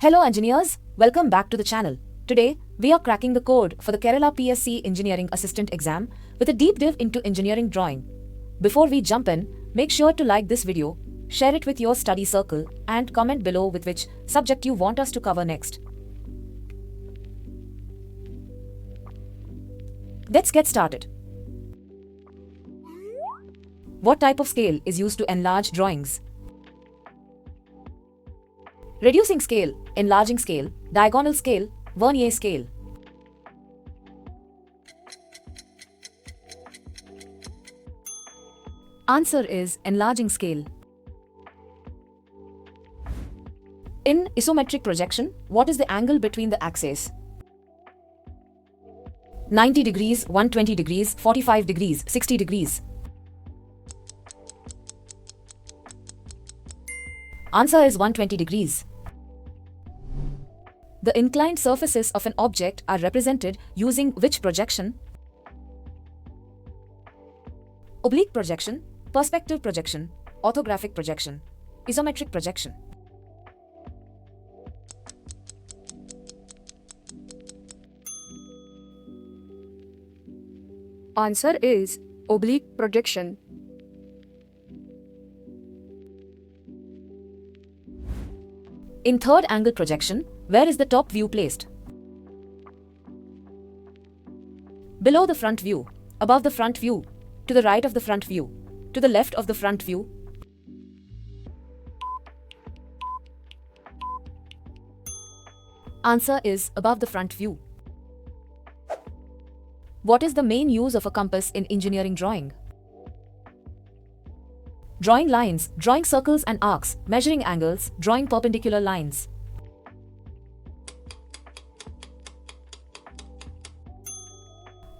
Hello engineers, welcome back to the channel. Today, we are cracking the code for the Kerala PSC Engineering Assistant exam with a deep dive into engineering drawing. Before we jump in, make sure to like this video, share it with your study circle, and comment below with which subject you want us to cover next. Let's get started. What type of scale is used to enlarge drawings? Reducing scale, enlarging scale, diagonal scale, vernier scale. Answer is enlarging scale. In isometric projection, what is the angle between the axes? 90 degrees, 120 degrees, 45 degrees, 60 degrees. Answer is 120 degrees. The inclined surfaces of an object are represented using which projection? Oblique projection, perspective projection, orthographic projection, isometric projection. Answer is oblique projection. In third angle projection, where is the top view placed? Below the front view, above the front view, to the right of the front view, to the left of the front view. Answer is above the front view. What is the main use of a compass in engineering drawing? Drawing lines, drawing circles and arcs, measuring angles, drawing perpendicular lines.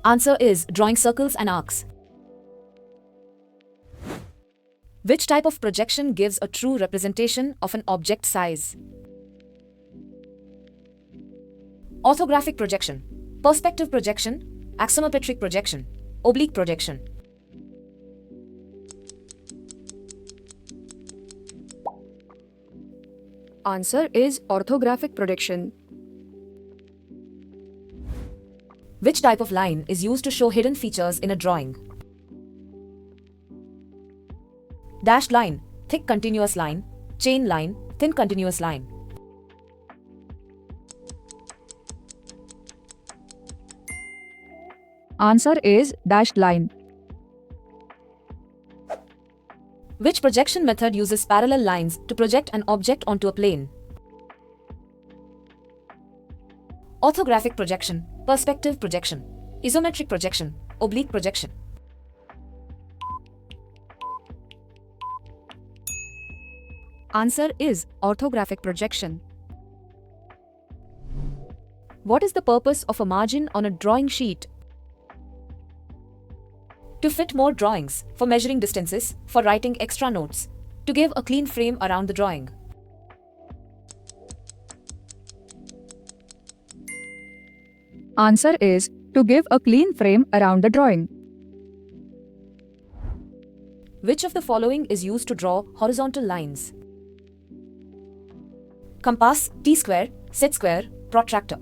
Answer is drawing circles and arcs. Which type of projection gives a true representation of an object size? Orthographic projection, perspective projection, axonometric projection, oblique projection. Answer is orthographic projection. Which type of line is used to show hidden features in a drawing? Dashed line, thick continuous line, chain line, thin continuous line. Answer is dashed line. Which projection method uses parallel lines to project an object onto a plane? Orthographic projection, perspective projection, isometric projection, oblique projection. Answer is orthographic projection. What is the purpose of a margin on a drawing sheet? To fit more drawings, for measuring distances, for writing extra notes, to give a clean frame around the drawing. Answer is to give a clean frame around the drawing. Which of the following is used to draw horizontal lines? Compass, T-square, set square, protractor.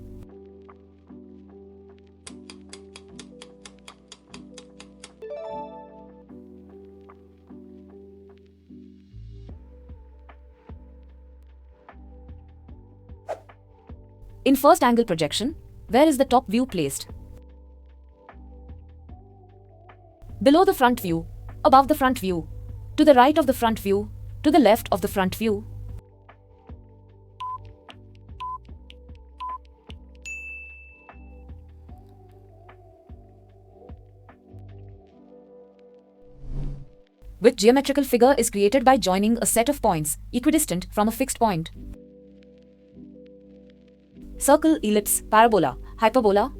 In first angle projection, where is the top view placed? Below the front view, above the front view, to the right of the front view, to the left of the front view. Which geometrical figure is created by joining a set of points equidistant from a fixed point? Circle, ellipse, parabola, hyperbola.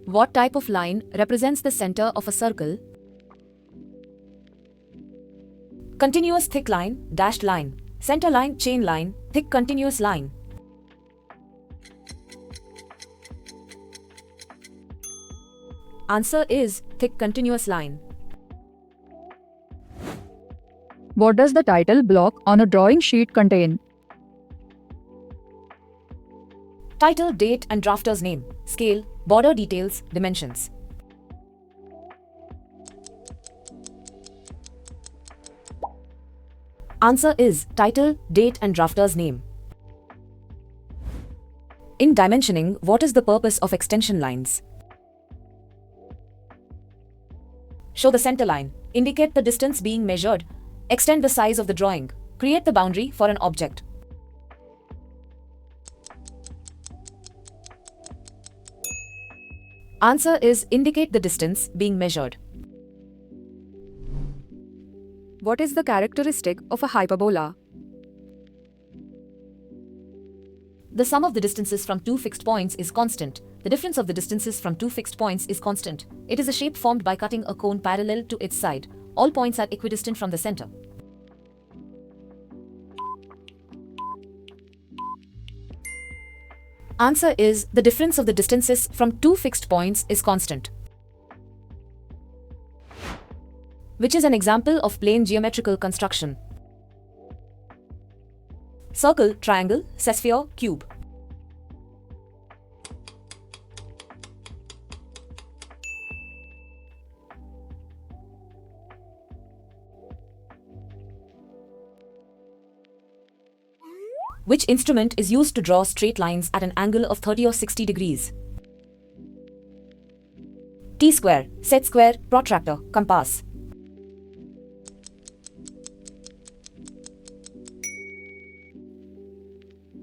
What type of line represents the center of a circle? Continuous thick line, dashed line, center line, chain line, thick continuous line. Answer is thick continuous line. What does the title block on a drawing sheet contain? Title, date and drafter's name, scale, border details, dimensions. Answer is title, date and drafter's name. In dimensioning, what is the purpose of extension lines? Show the center line, indicate the distance being measured, extend the size of the drawing, create the boundary for an object. Answer is indicate the distance being measured. What is the characteristic of a hyperbola? The sum of the distances from two fixed points is constant. The difference of the distances from two fixed points is constant. It is a shape formed by cutting a cone parallel to its side. All points are equidistant from the center. Answer is the difference of the distances from two fixed points is constant. Which is an example of plane geometrical construction? Circle, triangle, sesphere, cube. Which instrument is used to draw straight lines at an angle of 30 or 60 degrees? T-square, set square, protractor, compass.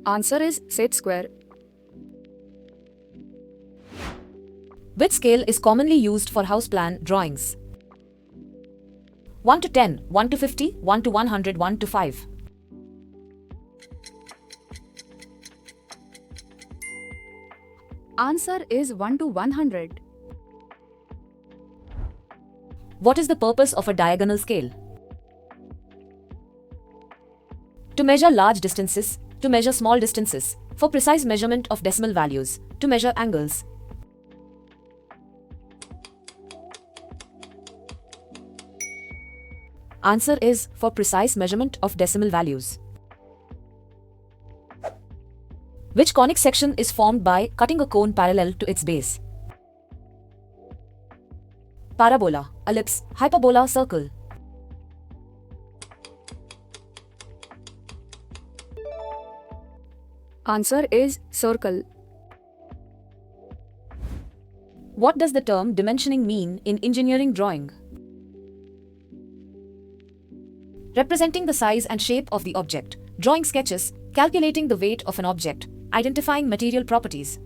Answer is set square. Which scale is commonly used for house plan drawings? 1 to 10, 1 to 50, 1 to 100, 1 to 5. Answer is 1 to 100. What is the purpose of a diagonal scale? To measure large distances, to measure small distances, for precise measurement of decimal values, to measure angles. Answer is for precise measurement of decimal values. Which conic section is formed by cutting a cone parallel to its base? Parabola, ellipse, hyperbola, circle. Answer is circle. What does the term dimensioning mean in engineering drawing? Representing the size and shape of the object, drawing sketches, calculating the weight of an object, identifying material properties.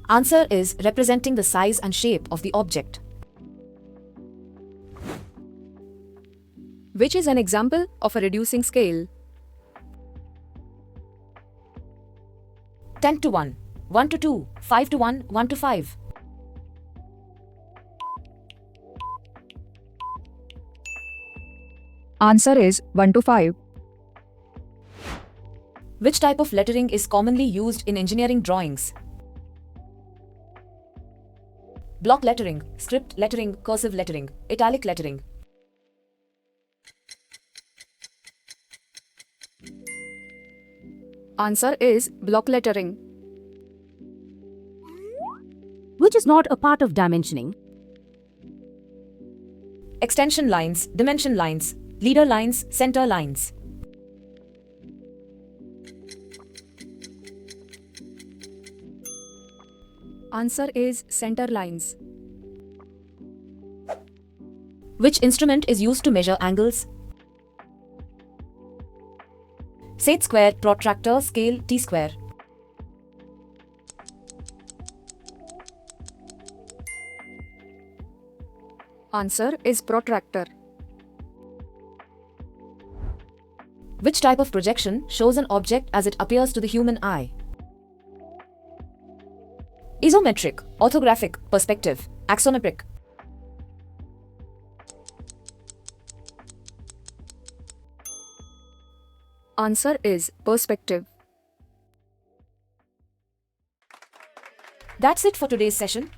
Answer is representing the size and shape of the object. Which is an example of a reducing scale? 10 to 1, 1 to 2, 5 to 1, 1 to 5. Answer is 1 to 5. Which type of lettering is commonly used in engineering drawings? Block lettering, script lettering, cursive lettering, italic lettering. Answer is block lettering. Which is not a part of dimensioning? Extension lines, dimension lines, leader lines, center lines. Answer is center lines. Which instrument is used to measure angles? Set square, protractor, scale, T-square. Answer is protractor. Which type of projection shows an object as it appears to the human eye? Isometric, orthographic, perspective, axonometric. Answer is perspective. That's it for today's session.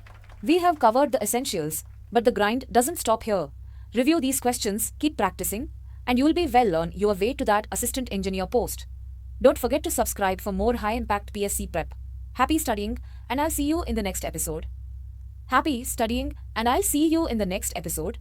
We have covered the essentials, but the grind doesn't stop here. Review these questions, keep practicing, and you'll be well on your way to that assistant engineer post. Don't forget to subscribe for more high-impact PSC prep. Happy studying, and I'll see you in the next episode. Happy studying, and I'll see you in the next episode.